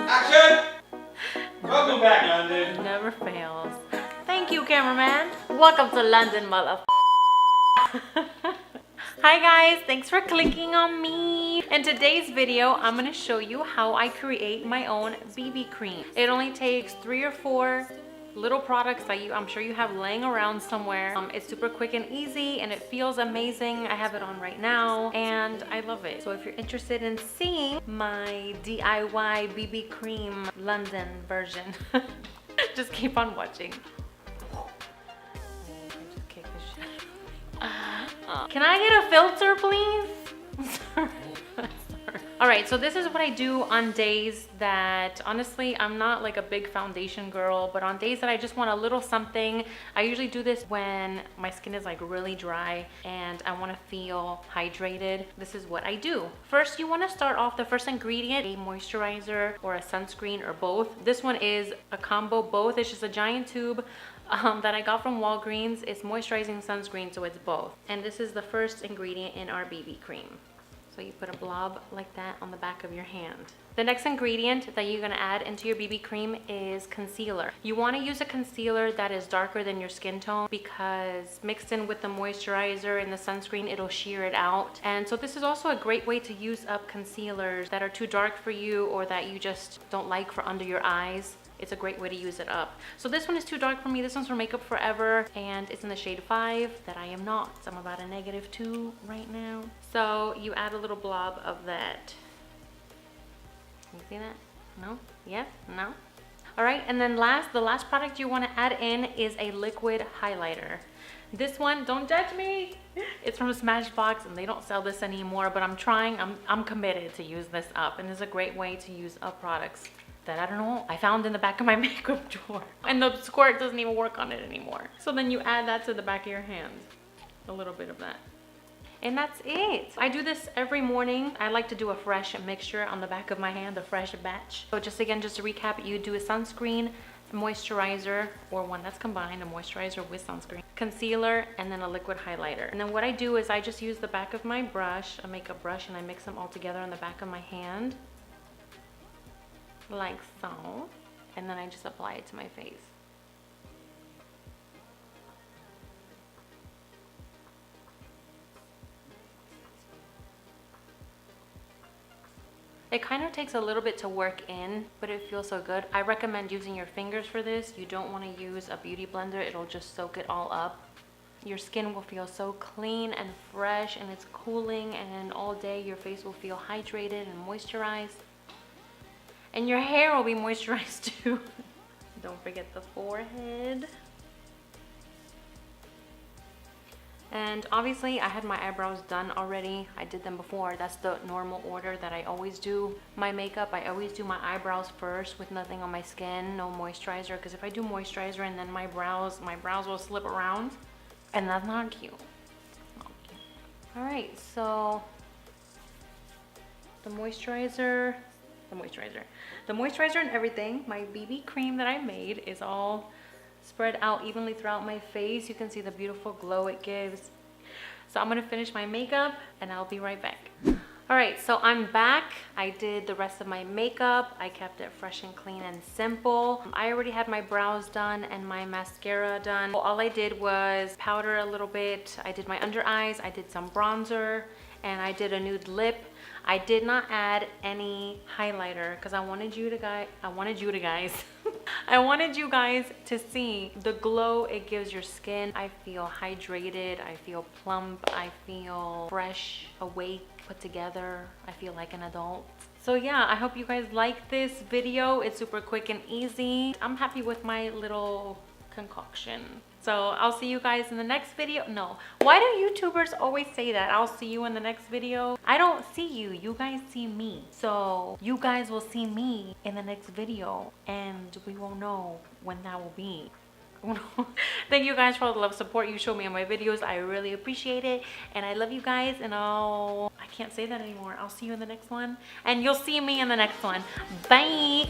Action! Welcome back, London. Never fails. Thank you, cameraman. Welcome to London, mother. Hi guys, thanks for clicking on me. In today's video, I'm gonna show you how I create my own BB cream. It only takes 3 or 4 little products that I'm sure you have laying around somewhere. It's super quick and easy and it feels amazing. I have it on right now and I love it. So if you're interested in seeing my DIY BB cream London version, just keep on watching. Can I get a filter, please? Sorry. All right, so this is what I do on days that, honestly, I'm not like a big foundation girl, but on days that I just want a little something. I usually do this when my skin is like really dry and I want to feel hydrated. This is what I do. First, you want to start off the first ingredient, a moisturizer or a sunscreen or both. This one is a combo both. It's just a giant tube that I got from Walgreens. It's moisturizing sunscreen, so it's both. And this is the first ingredient in our BB cream. So you put a blob like that on the back of your hand. The next ingredient that you're gonna add into your BB cream is concealer. You wanna use a concealer that is darker than your skin tone because mixed in with the moisturizer and the sunscreen, it'll sheer it out. And so this is also a great way to use up concealers that are too dark for you or that you just don't like for under your eyes. It's a great way to use it up. So this one is too dark for me. This one's for Makeup Forever and it's in the shade 5 that I am not. So I'm about a -2 right now. So you add a little blob of that. Can you see that? No? Yes? No? All right, and then the last product you want to add in is a liquid highlighter. This one, don't judge me. It's from Smashbox and they don't sell this anymore, but I'm committed to use this up, and it's a great way to use up products that I don't know, I found in the back of my makeup drawer. And the squirt doesn't even work on it anymore. So then you add that to the back of your hand. A little bit of that. And that's it. I do this every morning. I like to do a fresh mixture on the back of my hand, a fresh batch. So just to recap, you do a sunscreen, moisturizer, or one that's combined, a moisturizer with sunscreen, concealer, and then a liquid highlighter. And then what I do is I just use the back of my brush, a makeup brush, and I mix them all together on the back of my hand. Like so, and then I just apply it to my face. It kind of takes a little bit to work in, but it feels so good. I recommend using your fingers for this. You don't want to use a beauty blender. It'll just soak it all up. Your skin will feel so clean and fresh, and it's cooling, and all day your face will feel hydrated and moisturized. And your hair will be moisturized too. Don't forget the forehead. And obviously I had my eyebrows done already. I did them before. That's the normal order that I always do my makeup. I always do my eyebrows first with nothing on my skin, no moisturizer. Because if I do moisturizer and then my brows will slip around. And that's not cute. Not cute. All right, so the moisturizer and everything, my BB cream that I made is all spread out evenly throughout my face. You can see the beautiful glow it gives. So I'm gonna finish my makeup and I'll be right back. All right, so I'm back. I did the rest of my makeup. I kept it fresh and clean and simple. I already had my brows done and my mascara done. All I did was powder a little bit. I did my under eyes, I did some bronzer, and I did a nude lip. I did not add any highlighter because I wanted you guys to see the glow it gives your skin. I feel hydrated, I feel plump, I feel fresh, awake, put together. I feel like an adult. So yeah, I hope you guys like this video. It's super quick and easy. I'm happy with my little concoction. So I'll see you guys in the next video. No, why do YouTubers always say that? I'll see you in the next video. I don't see you, you guys see me. So you guys will see me in the next video and we won't know when that will be. Thank you guys for all the love support you show me on my videos. I really appreciate it and I love you guys, and I can't say that anymore. I'll see you in the next one and you'll see me in the next one. Bye.